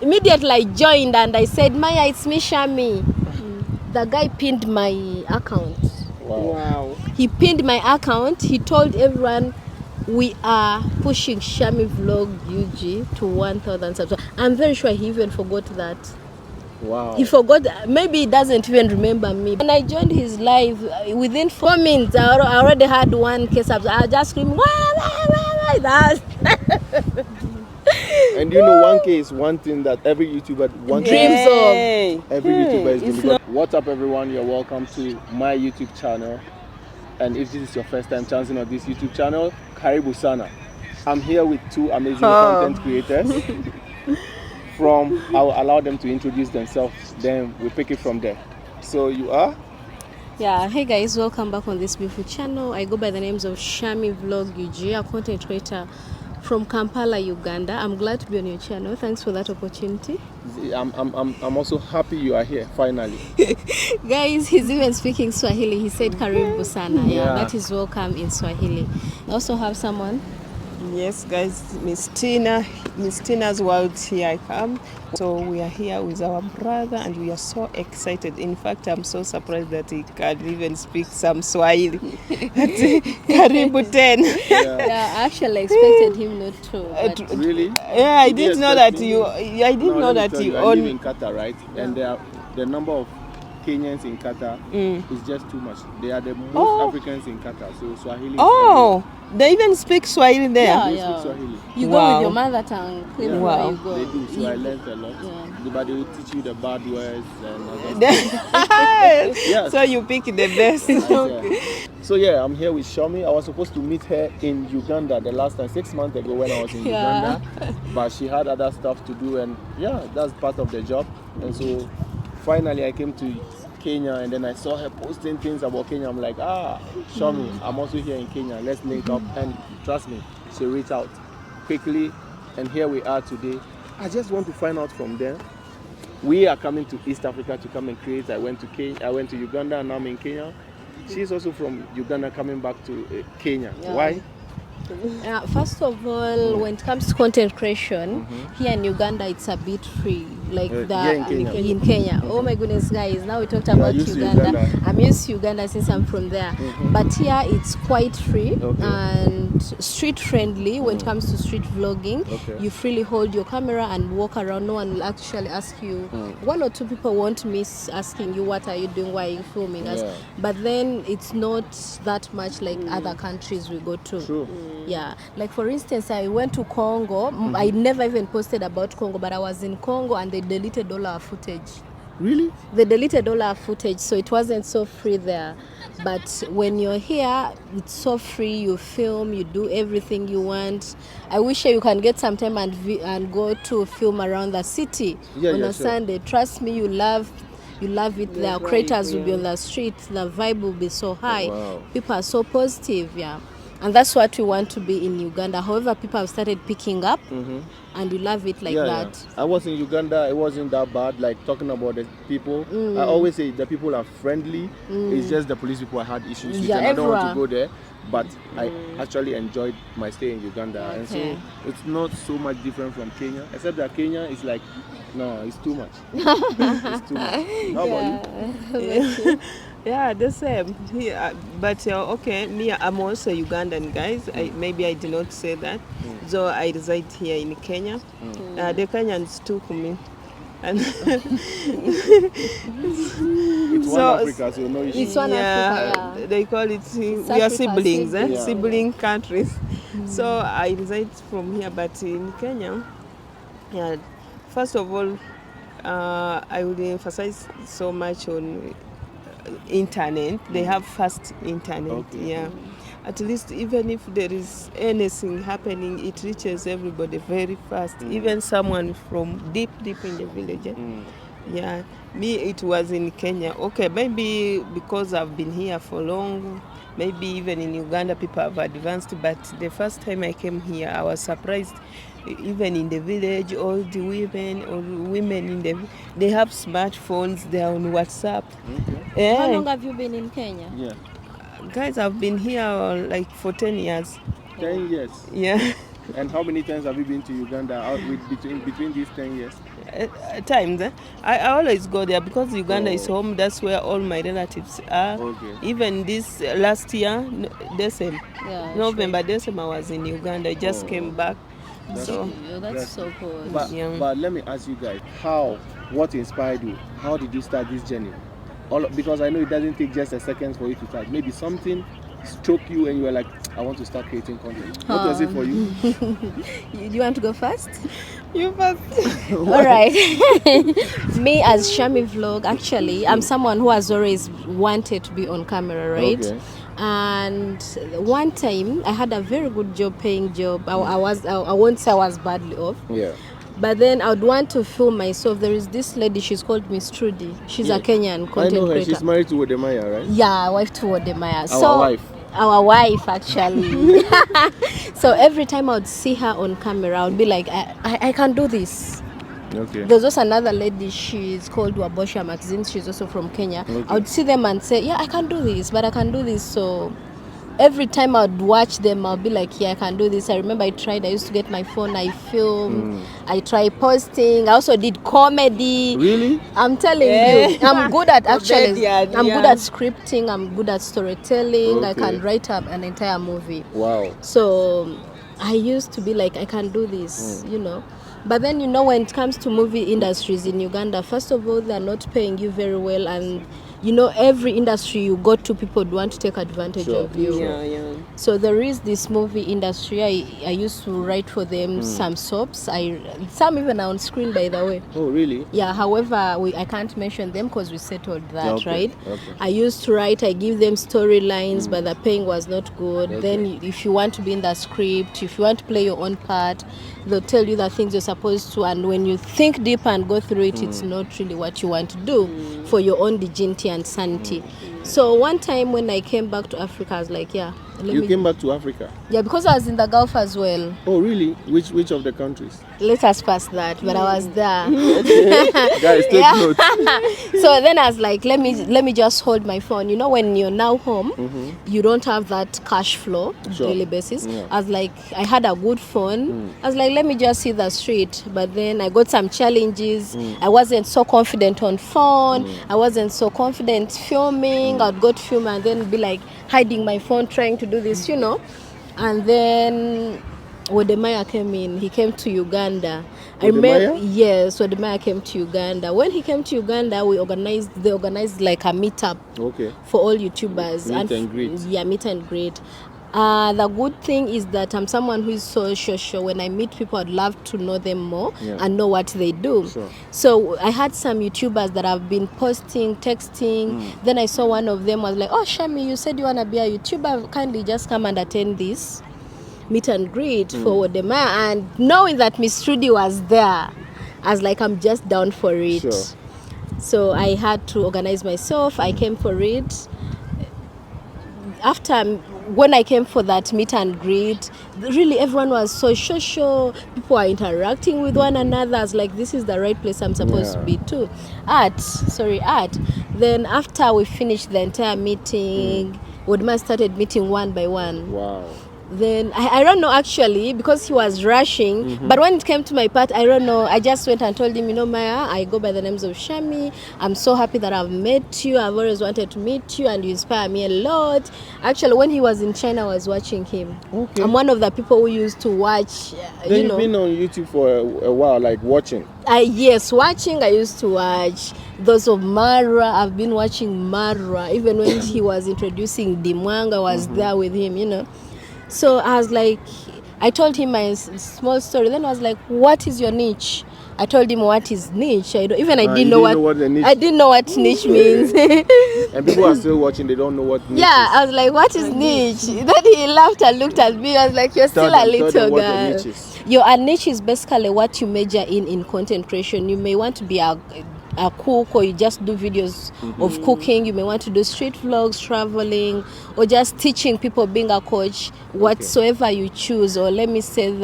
immediately I joined and I said, Maya, it's me, Shamy. The guy pinned my account. Wow. He pinned my account. He told everyone we are pushing Shamy Vlog UG to 1,000 subscribers. I'm very sure he even forgot that. Wow. He forgot, maybe he doesn't even remember me. When I joined his live, within 4 minutes, I already had 1K subs. I just screamed, wah, that. And you know, 1K is one thing that every YouTuber dreams of. Every YouTuber is doing. What's up, everyone? You're welcome to my YouTube channel. And if this is your first time chancing on this YouTube channel, karibu sana. I'm here with two amazing content creators. I'll allow them to introduce themselves, then we pick it from there. So you are? Yeah, hey guys, welcome back on this beautiful channel. I go by the names of Shamy Vlog UG, a content creator from Kampala, Uganda. I'm glad to be on your channel. Thanks for that opportunity. I'm also happy you are here finally. Guys, he's even speaking Swahili. He said karibu sana. Yeah, that is welcome in Swahili. I also have someone. Yes, guys, Miss Tina's world, here I come. So we are here with our brother and we are so excited. In fact, I'm so surprised that he can even speak some Swahili. Karibu 10. Yeah, I actually expected him not to. Really? Yeah, I didn't know that you. I didn't know that you I live in Qatar, right? Yeah. And the number of Kenyans in Qatar is just too much. They are the most Africans in Qatar, so Swahili. They even speak Swahili there. Yeah, they speak Swahili. You go with your mother tongue. Yeah. Wow. You go. They do. So I learned a lot. Yeah. But they will teach you the bad words and yes. So you pick the best. So yeah, I'm here with Shamy. I was supposed to meet her in Uganda the last time, 6 months ago when I was in Uganda. But she had other stuff to do, and yeah, that's part of the job. And so finally I came to Kenya, and then I saw her posting things about Kenya. I'm like, Shamy, I'm also here in Kenya. Let's link up. And trust me, she reached out quickly, and here we are today. I just want to find out from them. We are coming to East Africa to come and create. I went to Uganda, and now I'm in Kenya. She's also from Uganda, coming back to Kenya. Yeah. Why? First of all, when it comes to content creation, here in Uganda, it's a bit free. Like in Kenya. Oh my goodness, guys! Now we talked about Uganda. I'm used to Uganda since I'm from there. But here it's quite free and street friendly. When it comes to street vlogging, you freely hold your camera and walk around. No one will actually ask you. One or two people won't miss asking you, "What are you doing? Why are you filming us?" But then it's not that much like other countries we go to. True. Yeah, like for instance, I went to Congo. I never even posted about Congo, but I was in Congo and they deleted all our footage. Really? They deleted all our footage, so it wasn't so free there. But when you're here, it's so free. You film, you do everything you want. I wish you can get some time and go to film around the city on a Sunday. Trust me, you love it. The creators will be on the street. The vibe will be so high. People are so positive. Yeah. And that's what we want to be in Uganda. However, people have started picking up and we love it like that. Yeah. I was in Uganda, it wasn't that bad, like talking about the people. I always say the people are friendly. It's just the police people I had issues with, and I don't want to go there. But I actually enjoyed my stay in Uganda. And so it's not so much different from Kenya, except that Kenya is like, no, it's too much. It's too much. How about you? Yeah, the same. But me, I'm also Ugandan, guys. Maybe I did not say that. So I reside here in Kenya. The Kenyans took me. And it's one Africa, so no issue. It's one Africa, they call it, we are siblings, sibling countries. So I reside from here, but in Kenya, first of all, I would emphasize so much on internet. They have fast internet. At least even if there is anything happening, it reaches everybody very fast. Even someone from deep in the village. Me, it was in Kenya. Maybe because I've been here for long, maybe even in Uganda people have advanced, but the first time I came here I was surprised. Even in the village, all the women they have smartphones, they are on WhatsApp. How long have you been in Kenya? Guys, I've been here like for 10 years. 10 years? Yeah. And how many times have you been to Uganda between these 10 years? times. I always go there because Uganda is home. That's where all my relatives are. Even this last year, November, December, I was in Uganda. I just came back. That's so cool. But let me ask you guys, what inspired you? How did you start this journey? Because I know it doesn't take just a second for you to start. Maybe something struck you and you were like, I want to start creating content. What was it for you? You want to go first? You first. All right. Me as Shamy Vlog, actually, I'm someone who has always wanted to be on camera, right? Okay. And one time I had a very good paying job. I won't say I was badly off. Yeah. But then I would want to film myself. There is this lady, she's called Miss Trudy. She's a Kenyan content creator. I know her. Creator. She's married to Wode, right? Yeah, wife to Wode. Our wife, actually. So every time I would see her on camera, I would be like, I can do this. Okay. There's also another lady, she's called Wabosha Magazine. She's also from Kenya. Okay. I would see them and say, yeah, I can do this, but I can do this. So every time I would watch them, I'll be like, yeah, I can do this. I remember I used to get my phone, I filmed, I tried posting. I also did comedy. Really? I'm telling you, I'm good at actually, I'm good at scripting, I'm good at storytelling. Okay. I can write up an entire movie. Wow. So I used to be like, I can do this, you know. But then, you know, when it comes to movie industries in Uganda, first of all, they're not paying you very well, and you know, every industry you go to, people want to take advantage of you. Yeah. So there is this movie industry. I used to write for them some soaps. Some even on screen, by the way. Oh, really? Yeah. However, I can't mention them because we settled that, right? Okay. I used to write. I give them storylines, but the paying was not good. Okay. Then, if you want to be in the script, if you want to play your own part, they'll tell you the things you're supposed to, and when you think deep and go through it, it's not really what you want to do for your own dignity and sanity. So one time when I came back to Africa, I was like, yeah. You came back to Africa? Yeah, because I was in the Gulf as well. Oh, really? Which of the countries? Let us pass that, but I was there. Guys, take notes. So then I was like, let me just hold my phone. You know, when you're now home, you don't have that cash flow daily basis. Yeah. I was like, I had a good phone. I was like, let me just see the street. But then I got some challenges. I wasn't so confident on phone. I wasn't so confident filming. I'd go to film and then be like hiding my phone, trying to do this, you know. And then Wode came in. He came to Uganda. I remember, yes, Wode came to Uganda. When he came to Uganda, they organized like a meetup for all YouTubers. Meet and greet. Yeah, meet and greet. The good thing is that I'm someone who is so social. When I meet people, I'd love to know them more and know what they do. Sure. So I had some YouTubers that have been posting, texting. Then I saw one of them was like, oh, Shamy, you said you want to be a YouTuber. Kindly just come and attend this meet and greet for Wode. And knowing that Miss Trudy was there, I was like, I'm just down for it. Sure. So I had to organize myself. I came for it. When I came for that meet and greet, really everyone was so social. People were interacting with one another. I was like, this is the right place I'm supposed to be too. Art. Then after we finished the entire meeting, Wode started meeting one by one. Wow. Then I don't know actually, because he was rushing, but when it came to my part, I don't know, I just went and told him, you know, Maya, I go by the names of Shamy. I'm so happy that I've met you. I've always wanted to meet you and you inspire me a lot. Actually, when he was in China, I was watching him. Okay. I'm one of the people who used to watch, Then you've been on YouTube for a while, like watching? Yes, watching. I used to watch those of Marwa. I've been watching Marwa. Even when he was introducing Dimwanga, I was there with him, you know. So I was like, I told him my small story. Then I was like, what is your niche? I told him what is niche. I didn't know what niche means. And people are still watching, they don't know what niche is. Yeah, I was like, what is niche? Then he laughed and looked at me. I was like, you're still a little girl. Your niche is basically what you major in content creation. You may want to be a cook, or you just do videos of cooking. You may want to do street vlogs, traveling, or just teaching people, being a coach, whatsoever you choose. Or let me say if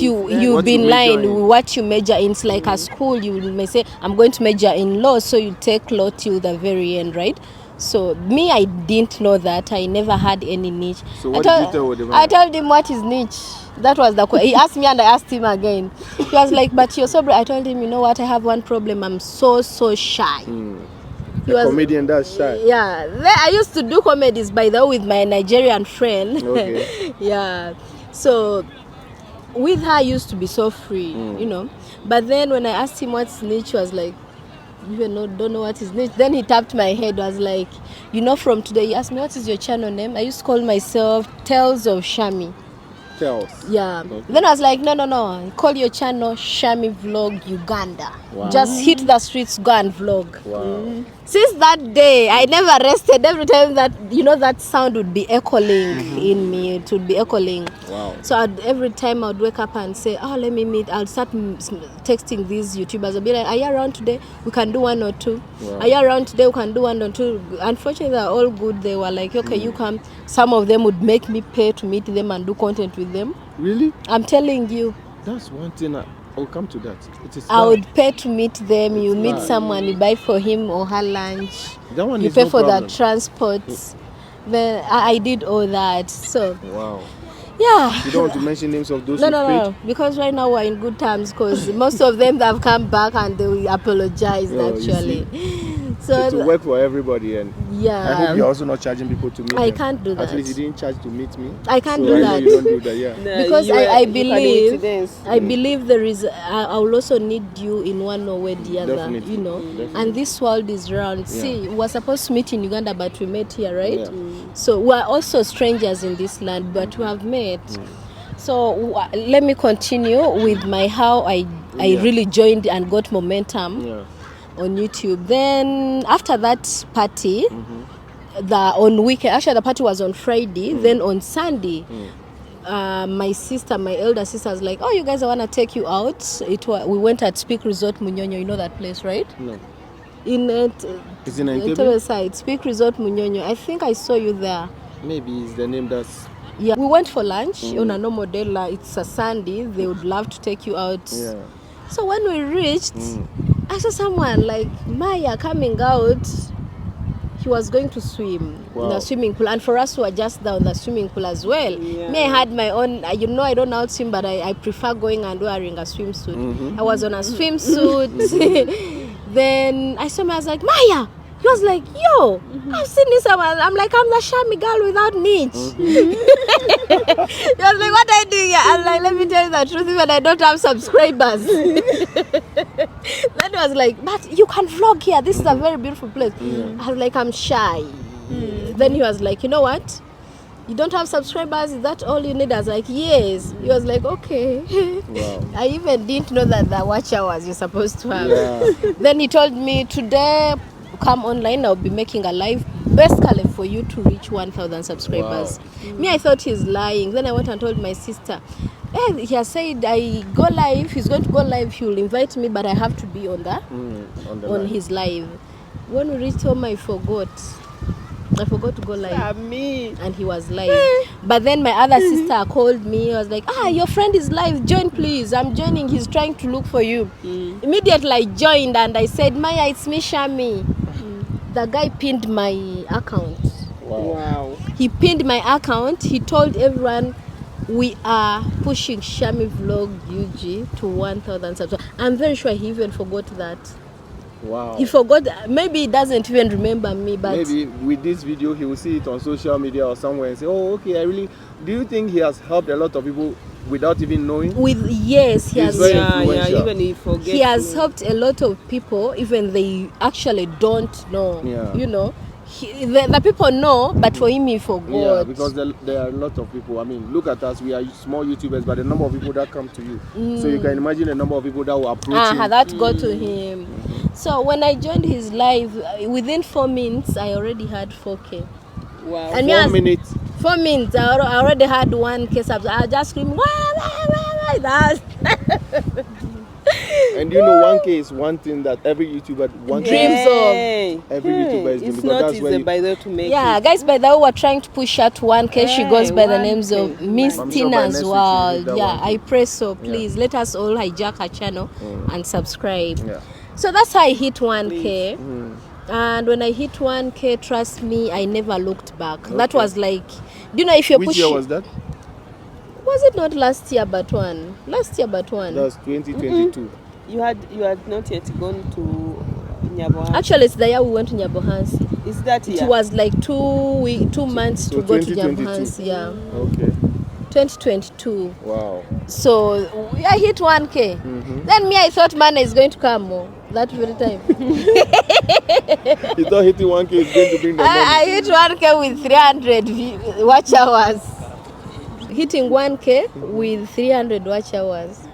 you've been in line with what you major in. It's like a school, you may say, I'm going to major in law, so you take law till the very end, right? So me, I didn't know that. I never had any niche. So what did you tell him? I told him what is niche. That was the question. He asked me and I asked him again. He was like, but you're so brave. I told him, you know what, I have one problem. I'm so shy. Comedian that's shy. Yeah. I used to do comedies, by the way, with my Nigerian friend. Okay. Yeah. So with her, I used to be so free, you know. But then when I asked him what's niche, he was like, you don't know what is niche. Then he tapped my head, was like, you know, from today, he asked me, what is your channel name? I used to call myself Tales of Shamy. Tales? Yeah. Okay. Then I was like, no. Call your channel Shamy Vlog Uganda. Wow. Just hit the streets, go and vlog. Wow. Since that day, I never rested. Every time that, you know, that sound would be echoing in me. It would be echoing. Wow. So every time I would wake up and say, oh, let me meet. I'll start texting these YouTubers. I'll be like, are you around today? We can do 1 or 2. Wow. Are you around today? We can do 1 or 2. Unfortunately, they're all good. They were like, okay, you come. Some of them would make me pay to meet them and do content with them. Really? I'm telling you. That's one thing. I'll come to that. It is I would pay to meet them. You it's meet bad. Someone, you buy for him or her lunch. That one you is pay no for problem. the transport. Then I did all that. So wow. yeah. You don't want to mention names of those No, because right now we're in good terms, because most of them have come back and they will apologize actually. So to work for everybody, and yeah. I hope you're also not charging people to meet I them. can't do that. At least you didn't charge to meet me. I can't so do I that. know you don't do that, yeah. No, because I believe I believe there is I will also need you in one way or the other. Definitely. You know. Definitely. And this world is round. Yeah. See, we're supposed to meet in Uganda, but we met here, right? Yeah. So we're also strangers in this land, but we have met. So let me continue with my how I really joined and got momentum on YouTube. Then after that party, on weekend, actually the party was on Friday. Then on Sunday, my elder sister was like, oh, you guys, I want to take you out. We went at Speak Resort Munyonyo. You know that place, right? No. It's in Entebbe side. Speak Resort Munyonyo. I think I saw you there. Maybe it's the name that's... Yeah, we went for lunch on a normal day. It's a Sunday. They would love to take you out. Yeah. So when we reached, I saw someone like Maya coming out. He was going to swim in the swimming pool, and for us, we were just down the swimming pool as well. Yeah. Me, I had my own. You know, I don't know how to swim, but I prefer going and wearing a swimsuit. I was on a swimsuit. Then I saw him. I was like, Maya. He was like, yo, I've seen this someone. I'm like, I'm the Shamy girl without niche. He was like, what are you doing here? I'm like, let me tell you the truth, even I don't have subscribers. Then he was like, but you can vlog here. This is a very beautiful place. I was like, I'm shy. Then he was like, you know what? You don't have subscribers? Is that all you need? I was like, yes. He was like, okay. Wow. I even didn't know that the watch hours you're supposed to have. Yeah. Then he told me, today, come online, I'll be making a live basically for you to reach 1,000 subscribers. Wow. Me, I thought he's lying. Then I went and told my sister, hey, he has said I go live, he's going to go live, he will invite me, but I have to be on his live. When we reached home, I forgot to go live. And he was live. But then my other sister called me. I was like, your friend is live. Join, please. I'm joining. He's trying to look for you. Immediately I joined and I said, Maya, it's me, Shamy. The guy pinned my account. Wow. He pinned my account. He told everyone, we are pushing Shamy Vlog UG to 1,000 subscribers. I'm very sure he even forgot that. Wow. He forgot. Maybe he doesn't even remember me, but maybe with this video he will see it on social media or somewhere and say, oh, okay, do you think he has helped a lot of people without even knowing? Yes, he has. Even he forgets. He has helped a lot of people, even they actually don't know. Yeah. You know, the people know, but for him he forgot. Yeah, because there are a lot of people. I mean, look at us. We are small YouTubers, but the number of people that come to you. So you can imagine the number of people that will approach him. That got to him. So when I joined his live, within 4 minutes, I already had 4K. Wow. And 4 minutes? 4 minutes, I already had 1K subs. I just screamed, that. And you know, 1K is one thing that every YouTuber dreams of. Every YouTuber is doing. It's not easy by the way to make it. Guys, by the way, we're trying to push her to 1K. She goes by the names of Miss Tina's World. I pray so. Please, let us all hijack her channel and subscribe. Yeah. So that's how I hit 1K. And when I hit 1K, trust me, I never looked back. Okay. That was like, you know, if you're pushing... Which year was that? Was it not last year but one? Last year but one. That's 2022. You had not yet gone to Nyabohansi. Actually, it's the year we went to Nyabohansi. Is that year? It was like 2 months to go to Nyabohansi. Yeah. Okay. 2022. Wow. So I hit 1K. Then me, I thought money is going to come more that very time. You thought hitting 1K is going to bring the money? I hit 1K with 300 watch hours. Hitting 1K with 300 watch hours.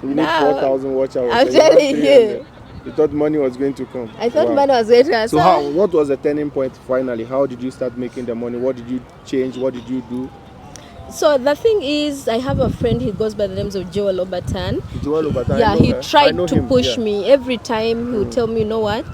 We need 4,000 watch hours. I'm telling you. You thought money was going to come. I thought money was going to come. So what was the turning point finally? How did you start making the money? What did you change? What did you do? So the thing is, I have a friend, he goes by the names of Joel Obatan. Joel Obatan. Yeah, he tried to push me. Every time he would tell me, you know what,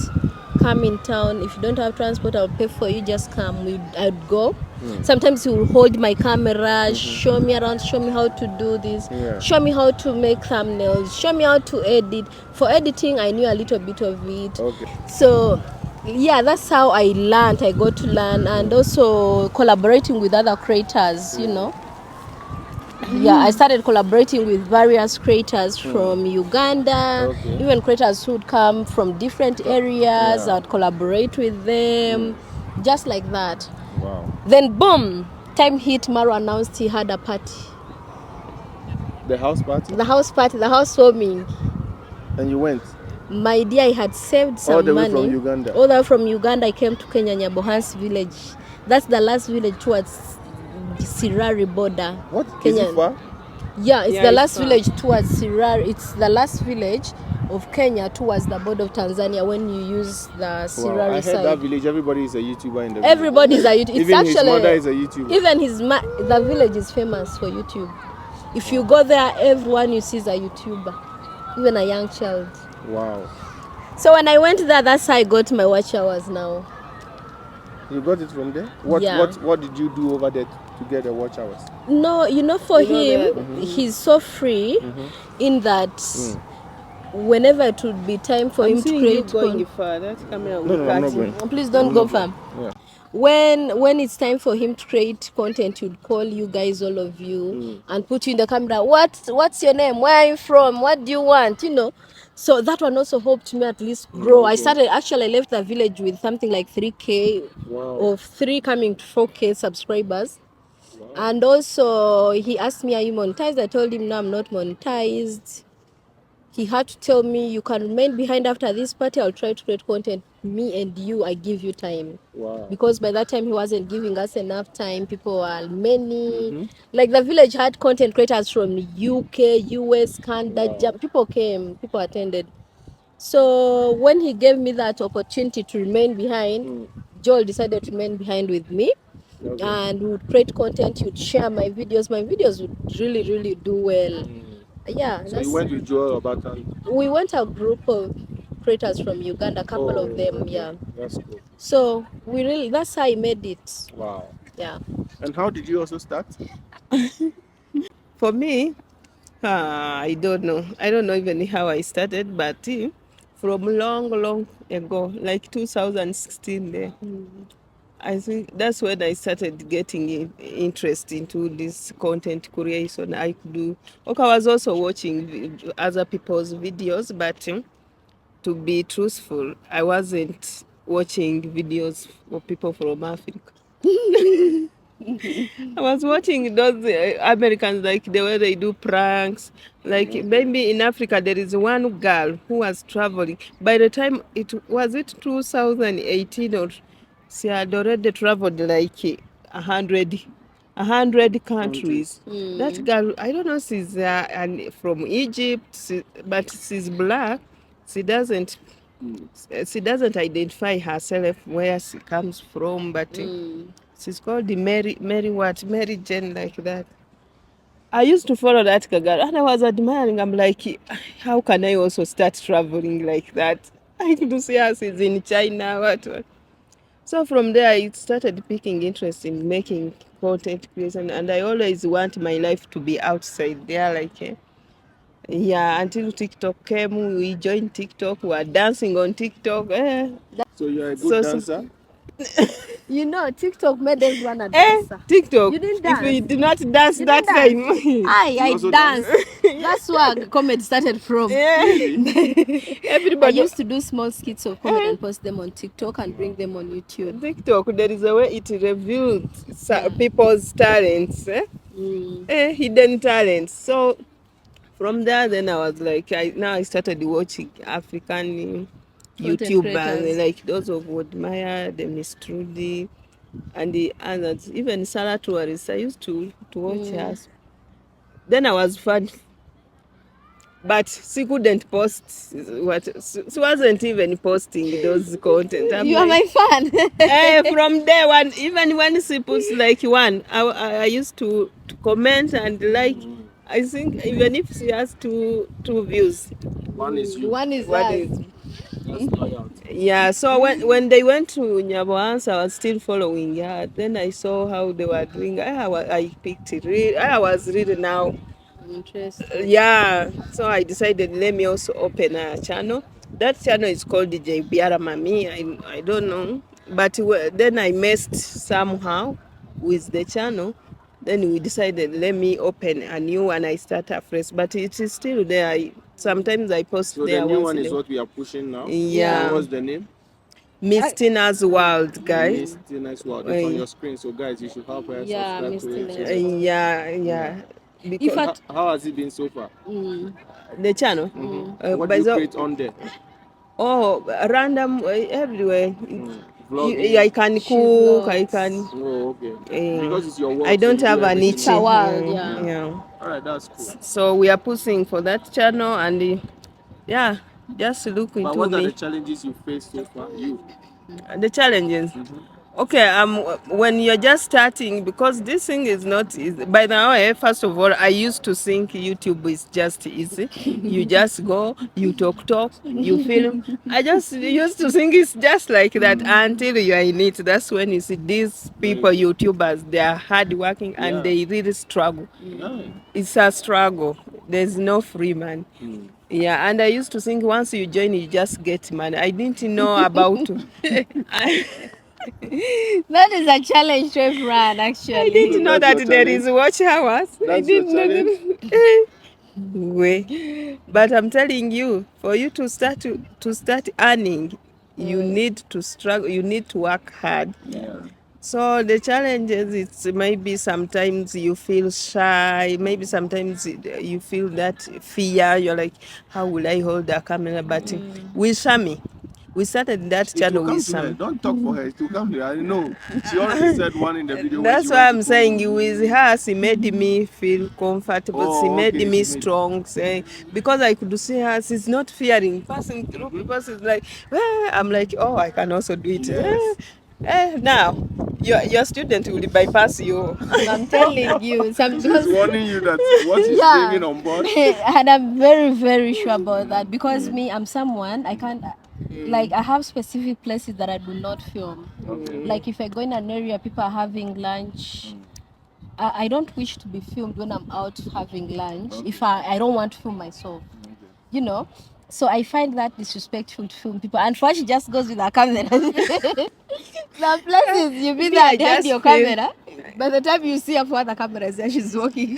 come in town. If you don't have transport, I'll pay for you. Just come. I'd go. Sometimes he would hold my camera, show me around, show me how to do this, show me how to make thumbnails, show me how to edit. For editing, I knew a little bit of it. Okay. So yeah, that's how I learned. I got to learn, and also collaborating with other creators, you know. Yeah, I started collaborating with various creators from Uganda, even creators who would come from different areas. I'd collaborate with them, just like that. Wow. Then boom, time hit, Marwa announced he had a party. The house party? The house party, the housewarming. And you went? My dear, I had saved some money. All the way from Uganda? All the way from Uganda, I came to Kenya, Nyabohansi village. That's the last village towards Sirari border. What? Kenya. Is it far? Yeah, it's the last village towards Sirari. It's the last village of Kenya towards the border of Tanzania when you use the Sirari side. I heard that village, everybody is a YouTuber in the village. Everybody is a YouTuber. It's even actually, his mother is a YouTuber. Even the village is famous for YouTube. If you go there, everyone you see is a YouTuber. Even a young child. Wow. So when I went there, that's how I got my watch hours now. You got it from there? What did you do over there to get the watch hours? No, you know, for him, he's so free in that whenever it would be time for him to create content. No, I'm not going. Please don't go far. Yeah. When it's time for him to create content, he'd call you guys, all of you, and put you in the camera. What's your name? Where are you from? What do you want? You know. So that one also helped me at least grow. I left the village with something like 3K of 3 coming to 4K subscribers. Wow. And also he asked me, are you monetized? I told him, no, I'm not monetized. He had to tell me, you can remain behind after this party. I'll try to create content. Me and you, I give you time. Wow. Because by that time, he wasn't giving us enough time. People were many. Like the village had content creators from UK, US, Canada. People came, people attended. So when he gave me that opportunity to remain behind, Joel decided to remain behind with me. And we would create content, he would share my videos. My videos would really, really do well. Yeah. So you went with Joel Obatan? We went a group of creators from Uganda, a couple of them, yeah. That's cool. So that's how I made it. Wow. Yeah. And how did you also start? For me, I don't know. I don't know even how I started, but from long ago, like 2016 there. I think that's when I started getting interest into this content creation. I was also watching other people's videos, but to be truthful, I wasn't watching videos of people from Africa. I was watching those Americans, like the way they do pranks. Like maybe in Africa there is one girl who was traveling. By the time it 2018 or she had already traveled like 100 countries. That girl, I don't know, she's from Egypt, but she's black. She doesn't identify herself where she comes from, but she's called the Mary Jane, like that. I used to follow that girl and I was admiring. I'm like, how can I also start traveling like that? I could see her, she's in China, what. So from there, I started picking interest in making content creation, and I always want my life to be outside there, like, until TikTok came, we joined TikTok, we were dancing on TikTok. So you're a good dancer? You know, TikTok made everyone a dancer. TikTok. You didn't dance. If you did not dance that time. I danced. That's where comedy started from. Yeah. Everybody. I used to do small skits of comedy and post them on TikTok and bring them on YouTube. TikTok, there is a way it reveals people's talents, hidden talents. So from there, then I was like, I started watching African YouTubers, like those of Wode, the Miss Trudy, and the others. Even Sarah Tourist, I used to watch her. Then I was fun. But she couldn't post she wasn't even posting those content. You are my fan. From day one, even when she puts like one, I used to comment and like. I think even if she has two views, one is you. One is yeah. So when they went to Nyaboans, I was still following her. Then I saw how they were doing. I picked it. I was really now. Interesting. Yeah, so I decided let me also open a channel. That channel is called DJ Biara Mami. I don't know, but then I messed somehow with the channel. Then we decided let me open a new one. I start afresh, but it is still there. Sometimes I post so there. The new one is what we are pushing now. Yeah. So what's the name? Miss Tina's World, guys. Miss Tina's World. It's on your screen, so guys, you should help her subscribe to it. Yeah. Because how has it been so far? The channel. What do you create on there? Oh, random everywhere. I can cook. I can. Oh, okay. Because it's your work. I don't have a niche. Yeah. All right, that's cool. So we are pushing for that channel, and just look into me. But what are the challenges you face so far? The challenges. Okay, when you're just starting, because this thing is not easy. By the way, first of all, I used to think YouTube is just easy. You just go, you talk, you film. I just used to think it's just like that until you are in it. That's when you see these people, YouTubers, they are hardworking and they really struggle. It's a struggle. There's no free man. Yeah, and I used to think once you join, you just get money. I didn't know about. That is a challenge to everyone, actually. I didn't know that there is watch hours. I didn't know. But I'm telling you, for you to start earning, you need to struggle. You need to work hard. Yeah. So the challenges, it's maybe sometimes you feel shy. Maybe sometimes you feel that fear. You're like, how will I hold the camera? But with Shamy, we started that channel with Shamy. Don't talk for her. To come here. I know. She already said one in the video. That's why I'm saying with her, she made me feel comfortable. She made me strong. Because I could see her, she's not fearing. Passing through people, she's like, I'm like, oh, I can also do it. Yes. Now, your student will bypass you. I'm telling you. She's warning you that what is bringing on board. And I'm very, very sure about that. Because me, I'm someone, I can't... Like, I have specific places that I do not film. Like, if I go in an area, people are having lunch. I don't wish to be filmed when I'm out having lunch. If I don't want to film myself. You know? So I find that disrespectful to film people. And first, she just goes with her camera. The places you be there, you have your camera. By the time you see her for the camera, she's walking.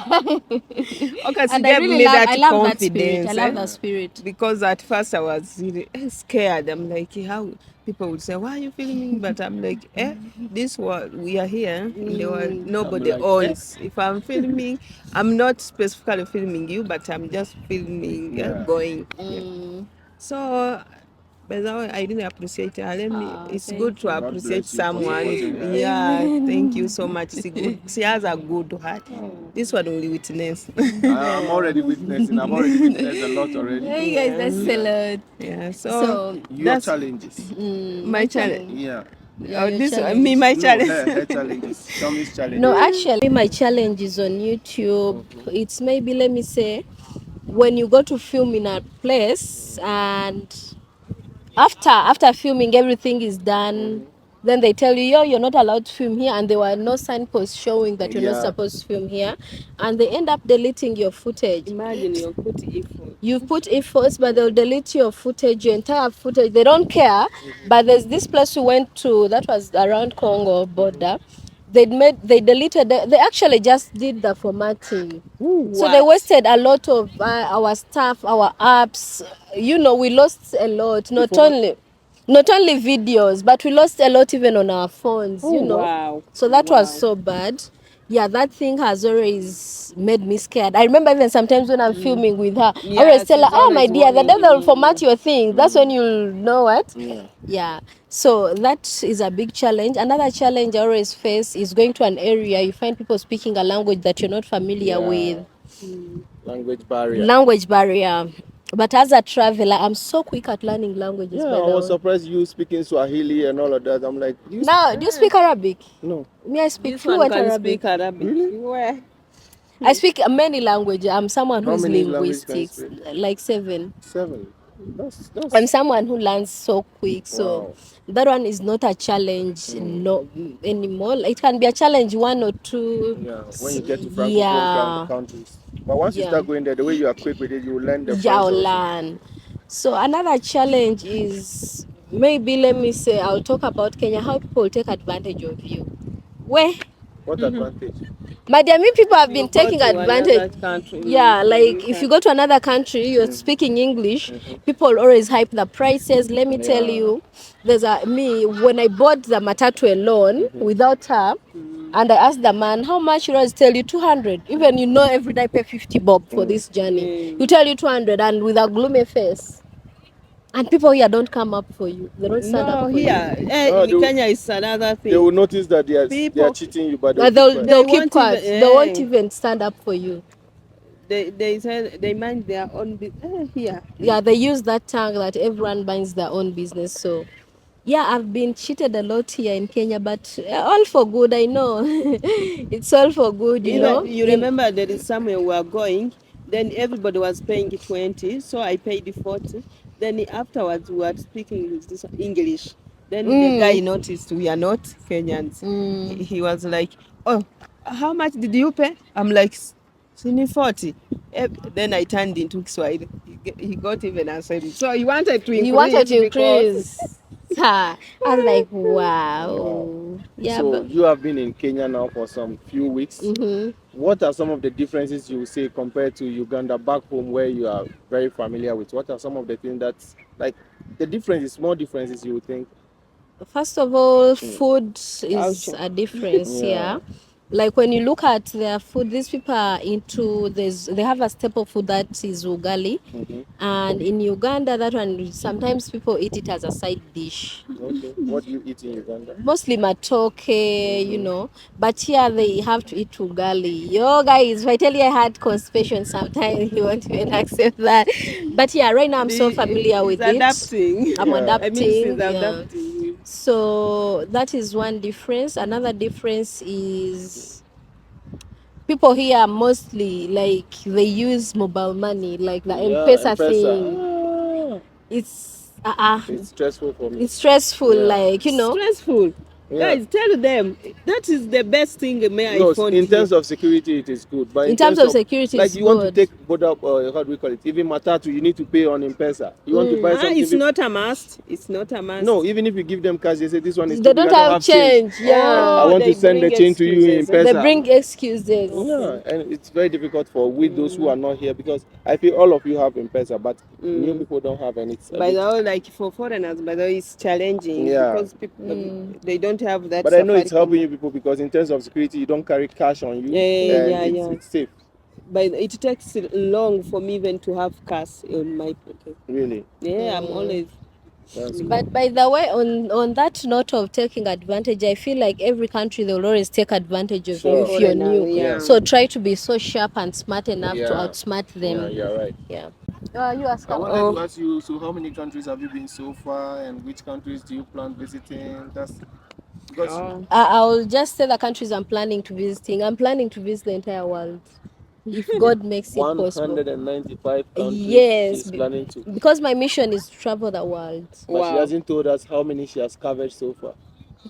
Okay, so gave me that confidence. I love that spirit. Because at first I was really scared. I'm like, how people would say, why are you filming? But I'm like, this world, we are here in the world. Nobody owns. If I'm filming, I'm not specifically filming you, but I'm just filming, going. So, by the way, I really appreciate her. It's good to appreciate someone. Yeah, thank you so much. She has a good heart. This one will witness. I'm already witnessing. I've already witnessed a lot already. Hey guys, that's a lot. Yeah, so your challenges. My challenge. Yeah. My challenge. Her challenges. Shamy's challenge. No, actually, my challenge is on YouTube. It's maybe, let me say, when you go to film in a place and after filming everything is done, then they tell you, you're not allowed to film here, and there were no signposts showing that you're not supposed to film here, and they end up deleting your footage. Imagine your footage. You've put efforts, but they'll delete your footage, your entire footage. They don't care. But there's this place we went to that was around Congo border. They deleted. They actually just did the formatting. So they wasted a lot of our stuff, our apps. You know, we lost a lot. Not only videos, but we lost a lot even on our phones. You know. Wow. So that was so bad. Yeah, that thing has always made me scared. I remember even sometimes when I'm filming with her, I always tell her, "Oh my dear, the day they'll format your thing, that's when you'll know what." Yeah. So that is a big challenge. Another challenge I always face is going to an area you find people speaking a language that you're not familiar with. Language barrier. But as a traveler, I'm so quick at learning languages. Yeah, I was surprised you speaking Swahili and all of that. I'm like, do you speak Arabic? No. Me, I speak This fluent one can Arabic. speak Arabic. Really? Where? I speak many languages. I'm someone How who's many languages can you linguistics, speak? like 7. 7. That's I'm someone who learns so quick, so wow. that one is not a challenge no anymore. It can be a challenge 1 or 2. Yeah, when you get to francophone countries. But once you start going there, the way you are quick with it, you will learn the French also. learn. So another challenge is, maybe let me say, I'll talk about Kenya, how people take advantage of you. Where? What advantage? But I mean, people have been taking advantage. Country, Yeah, like if you go to another country, you're speaking English, people always hype the prices. Let me tell you, there's when I bought the matatu alone without her, and I asked the man, how much? He always tell you 200. Even you know every day I pay 50 bob for this journey. You tell you 200 and with a gloomy face. And people here don't come up for you. They don't stand up for you. In Kenya is another thing. They will notice that they are cheating you, but they'll keep quiet. They won't even stand up for you. They say they mind their own business here. Yeah, they use that tag that everyone minds their own business. So, yeah, I've been cheated a lot here in Kenya, but all for good. I know it's all for good. You know. You remember there is somewhere we are going. Then everybody was paying 20, so I paid 40. Then afterwards we were speaking this English. Then the guy noticed we are not Kenyans. He was like, "Oh, how much did you pay?" I'm like, "Sini 40." Then I turned into Kiswahili. He got even answered. So he wanted to increase. You wanted to increase. I was like, wow. Yeah. So you have been in Kenya now for some few weeks. What are some of the differences you say compared to Uganda back home, where you are very familiar with? What are some of the things that's like the differences, small differences you would think? First of all, food is a difference here. Like when you look at their food, these people are into they have a staple food that is ugali, and in Uganda that one sometimes people eat it as a side dish. Okay. What do you eat in Uganda? Mostly matoke, you know, but here they have to eat ugali. Yo guys, if I tell you I had constipation sometimes, you won't even accept that. But yeah, right now I'm so familiar with it. Adapting. I'm adapting. Adapting. So that is one difference. Another difference is people here mostly like they use mobile money, like the M-Pesa thing. It's stressful for me. It's stressful, like, you know. Stressful. Guys, tell them that is the best thing I found. In terms of security, it is good. But in terms of security, like it's you want to take how do we call it? Even matatu, you need to pay on M-Pesa. You want to buy something. It's not a must. It's not a must. No, even if you give them cash, they say this one is. They don't have change. Yeah. I want to send the change to you in M-Pesa. They bring excuses. Yeah, and it's very difficult for those who are not here, because I feel all of you have M-Pesa, but new people don't have any. By the way, like for foreigners, by the way, it's challenging because people they don't have that. But I know it's helping you people, because in terms of security, you don't carry cash on you. It's safe. But it takes long for me even to have cash in my pocket. Really? Yeah, I'm always. But by the way, on that note of taking advantage, I feel like every country they will always take advantage of you if you're new. Yeah. So try to be so sharp and smart enough to outsmart them. Yeah, you're right. Yeah. You ask. I wanted to ask you. So, how many countries have you been so far, and which countries do you plan visiting? Because I'll just say the countries I'm planning to visiting. I'm planning to visit the entire world, if God makes it possible. 195 countries. Yes, she's planning to. Because my mission is to travel the world. But she hasn't told us how many she has covered so far.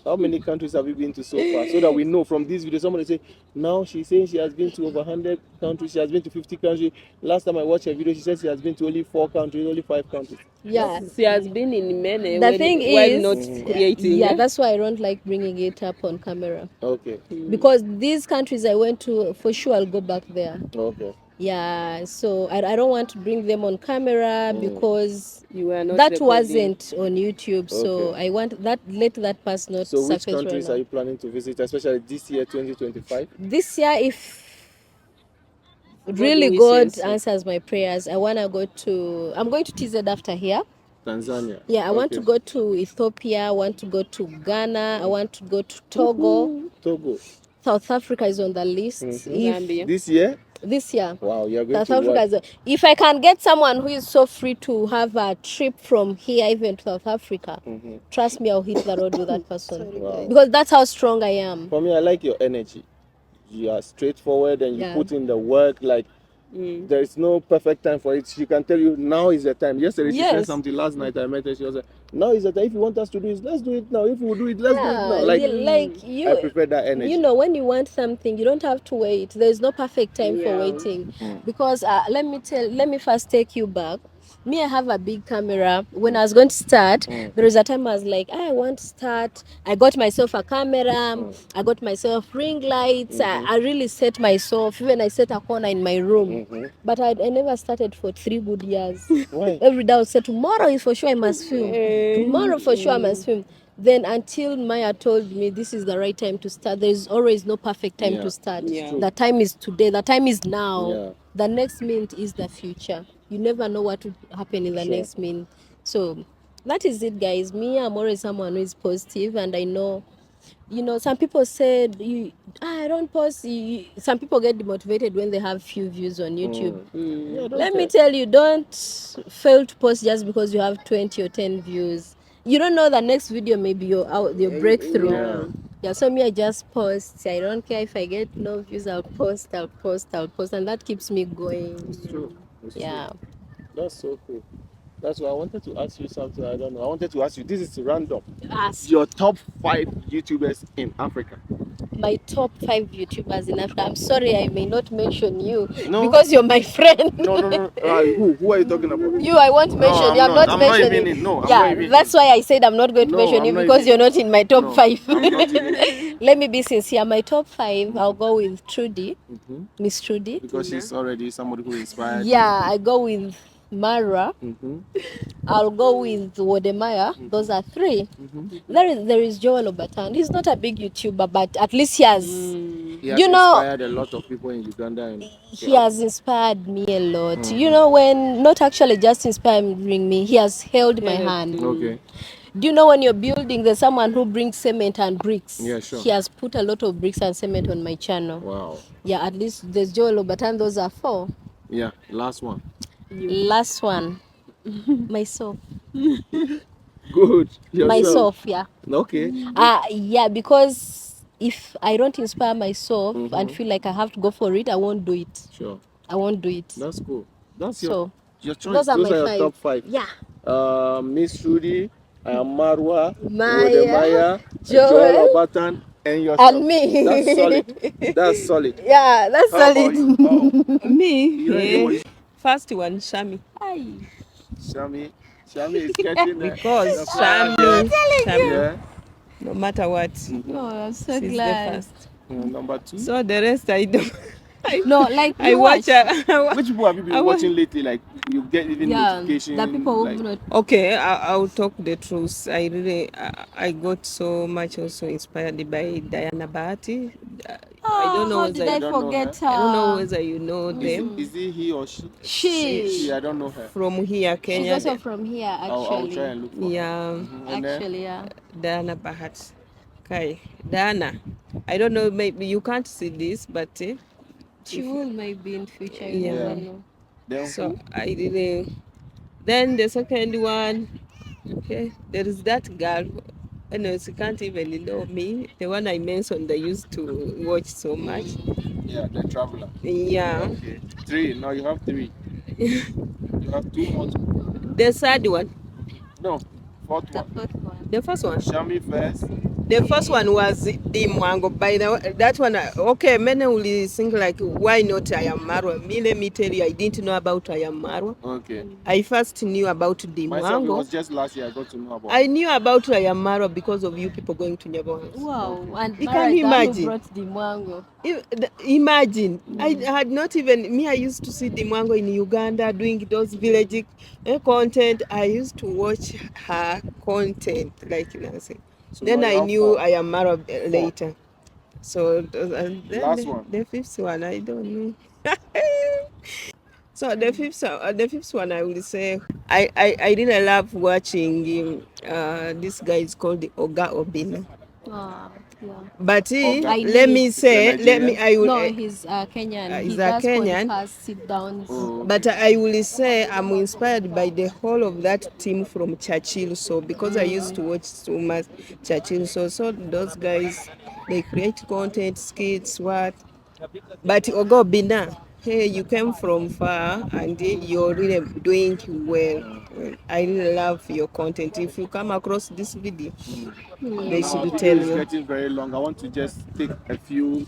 How many countries have you been to so far? So that we know from this video. Somebody say, now she's saying she has been to over 100 countries. She has been to 50 countries. Last time I watched her video, she said she has been to only 4 countries, only 5 countries. Yeah. She has been in many. The thing while is, not creating. yeah, that's why I don't like bringing it up on camera. Okay. Because these countries I went to, for sure I'll go back there. Okay. Yeah, so I don't want to bring them on camera because You were not that recording. wasn't on YouTube. So Okay. I want that, let that pass not So which surface countries right are now. you planning to visit, especially this year, 2025? This year, if really wishes. God answers my prayers, I'm going to TZ after here. Tanzania. Yeah, I want to go to Ethiopia, I want to go to Ghana, I want to go to Togo. Togo. South Africa is on the list. Zambia. This year? This year. Wow, you're going South to Africa work. if I can get someone who is so free to have a trip from here even to South Africa, trust me, I'll hit the road with that person. Wow. Because that's how strong I am. For me, I like your energy. You are straightforward and you Yeah. put in the work. Like, there is no perfect time for it. She can tell you, now is the time. Yesterday, she said Yes. something. Last night, I met her. She was like, now is the time. If you want us to do it, let's do it now. If we do it, let's do it now. Like you, I prefer that energy. You know, when you want something, you don't have to wait. There's no perfect time for Yeah. waiting. Because let me first take you back. Me, I have a big camera. When I was going to start, there was a time I was like, I want to start. I got myself a camera. I got myself ring lights. I really set myself. Even I set a corner in my room. But I never started for 3 good years. Why? Every day I would say, tomorrow is for sure I must film. Tomorrow for sure I must film. Then until Maya told me this is the right time to start, there is always no perfect time Yeah. to start. Yeah. The time is today. The time is now. Yeah. The next minute is the future. You never know what will happen in the Sure. next minute. So that is it, guys. Me, I'm always someone who is positive, and I know, you know, some people said I don't post. Some people get demotivated when they have few views on YouTube. Yeah, don't Let me care. tell you, don't fail to post just because you have 20 or 10 views. You don't know the next video may be your breakthrough. Yeah. Yeah, so me, I just post. I don't care if I get no views, I'll post, and that keeps me going. It's true. It's Yeah. true. That's so cool. That's why I wanted to ask you something. I don't know. I wanted to ask you. This is random. Ask. Your top 5 YouTubers in Africa. My top 5 YouTubers in Africa. I'm sorry, I may not mention you No. because you're my friend. No. Who are you talking about? You, I won't mention you. I'm not mentioning. Even in. No, I'm Yeah, not even that's in. why I said I'm not going to No, mention I'm you not because even- you're not in my top No, 5. I'm not even. Let me be sincere. My top 5, I'll go with Trudy, Miss Trudy. Because she's already somebody who inspired. Yeah, I go with Marwa. I'll go with Wode. Those are 3. There is Joel Obatan. He's not a big YouTuber, but at least he has. He has You know, inspired a lot of people in Uganda. And he has inspired me a lot. You know, when not actually just inspiring me, he has held my hand. Okay. Do you know when you're building, there's someone who brings cement and bricks? Yeah, sure. He has put a lot of bricks and cement on my channel. Wow. Yeah, at least there's Joel Obatan. Those are 4. Yeah. Last one. Last one, myself. Good. Yourself. Myself, yeah. Okay. Yeah, because if I don't inspire myself and feel like I have to go for it, I won't do it. Sure. I won't do it. That's cool. That's So, your choice. those are my your 5. top 5. Yeah. Miss Trudy, iamMarwa, Maya, Joel Obatan, and yourself. And me. That's solid. That's solid. Yeah, that's How about solid. you? Me? First one, Shamy. Shamy is getting there. Because Yeah. Shamy, Yeah. no matter what, Oh, I'm so she's glad. the first. Number 2. So the rest I don't. No, like I you watch. Which people have you been watching lately? Like you get even notification. the people like, who not. Okay, I'll talk the truth. I really, I got so much also inspired by Diana Bahati. I don't know How whether did I don't know forget her? I don't know whether you know them Is it he or she? She. I don't know her. from here, She's Kenya. also from here, I'll actually. try and look for her. Yeah, And then, Actually, yeah. Diana Bahati. Okay, Diana. I don't know. Maybe you can't see this, but She will maybe in future. You Yeah. never know. then so who? I really. Then the second one. Okay, there is that girl. No, she can't even know me. The one I mentioned, I used to watch so much. Yeah, the traveler. Yeah. Okay. 3. Now you have 3. You have 2 more. The third one. No. 4th The one. 4th one. The first one. Shamy first. The first one was Dimwango. By the way, that one, okay, many will think like, why not iamMarwa? Me, let me tell you, I didn't know about iamMarwa. Okay. I first knew about Dimwango. Myself, it was just last year I got to know about. I knew about iamMarwa because of you people going to Nyabohansi. Wow, and you can imagine. Brought Dimwango. Imagine, I had not even, me, I used to see Dimwango in Uganda doing those village content. I used to watch her content, like Nancy. So then I knew iamMarwa later. So and then last one. The fifth one, I don't know. So the fifth one, I will say, I really love watching this guy is called the Oga Obina. Yeah. But let me say, no, he's Kenyan. He's he does Kenyan. podcast sit downs. But I will say I'm inspired by the whole of that team from Churchill. So because I used to watch so much Churchill, so those guys, they create content, skits, what. But Ogo Bina, hey, you came from far and you're really doing well. I really love your content. If you come across this video, they should tell you. It's getting very long. I want to just take a few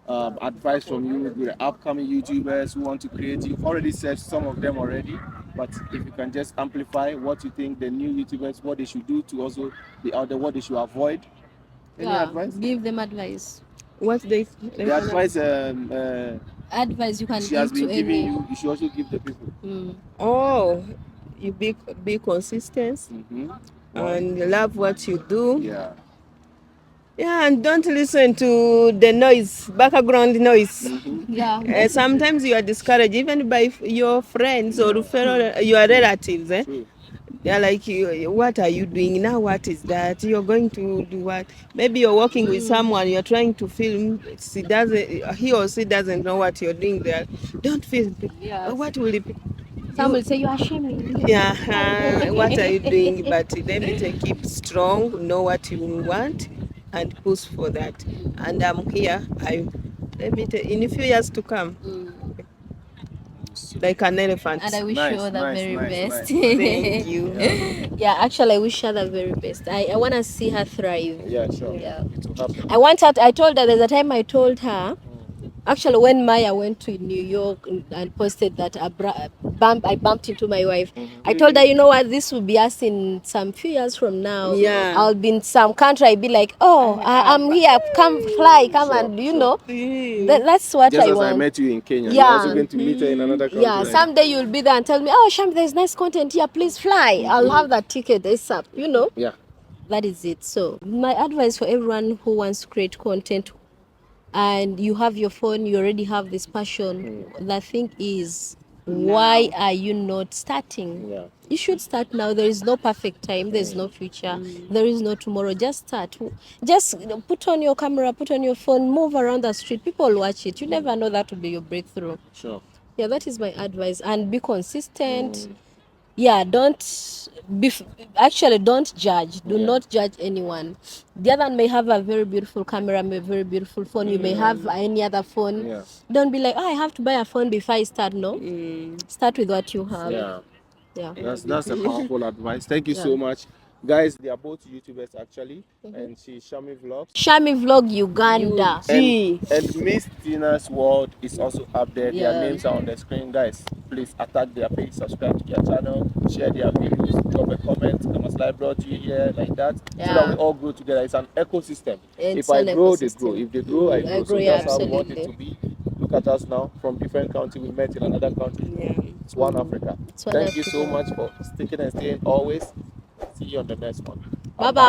advice from you with the upcoming YouTubers who want to create. You've already said some of them already, but if you can just amplify what you think the new YouTubers, what they should do to also be out there, what they should avoid. Any advice? Give them advice. What the advice? Advice you can she give has been to giving you. You should also give the people. Oh, you be consistent and love what you do. Yeah, and don't listen to the noise, background noise. Yeah. Sometimes you are discouraged, even by your friends or your relatives. They're like, what are you doing now? What is that? You're going to do what? Maybe you're working with someone, you're trying to film. He or she doesn't know what you're doing there. Don't film. What will it be? Some will say you are shaming. Yeah, what are you doing? But let me keep strong, know what you want, and push for that. And I'm here. Let me in a few years to come. Like an elephant. And I wish you all the very best. Thank you. Yeah, actually, I wish her the very best. I want to see her thrive. Yeah, sure. Yeah. I told her, there's a time I told her, actually, when Maya went to New York and posted that I bumped into my wife, I told her, you know what, this will be us in some few years from now. Yeah. I'll be in some country, I'll be like, oh, I'm here, come fly, come and, you know. That's what just I as want. I met you in Kenya, yeah. You're also going to meet her in another country. Yeah, someday you'll be there and tell me, oh, Shamy, there's nice content here, please fly. I'll have that ticket ASAP, you know. Yeah. That is it. So my advice for everyone who wants to create content and you have your phone, you already have this passion, the thing is, why are you not starting? Yeah. You should start now. There is no perfect time. There's no future. There is no tomorrow. Just start. Just put on your camera, put on your phone, move around the street. People watch it. You never know, that will be your breakthrough. Sure. Yeah, that is my advice. And be consistent. Yeah, don't judge. Do not judge anyone. The other one may have a very beautiful camera, a very beautiful phone. You may have any other phone. Yeah. Don't be like, oh, I have to buy a phone before I start. No, start with what you have. Yeah. That's a powerful advice. Thank you so much. Guys, they are both YouTubers actually, and she's Shamy Vlogs. Shamy Vlog Uganda. And Miss Tina's World is also up there. Their names are on the screen. Guys, please attack their page, subscribe to their channel, share their videos, drop a comment. I must like brought you here like that, so that we all grow together. It's an ecosystem. If I grow, they grow. If they grow, I grow. So that's how we want it to be. Look at us now, from different countries. We met in another country. It's one Africa. Thank you so much for sticking and staying always. See you on the next one. Bye-bye.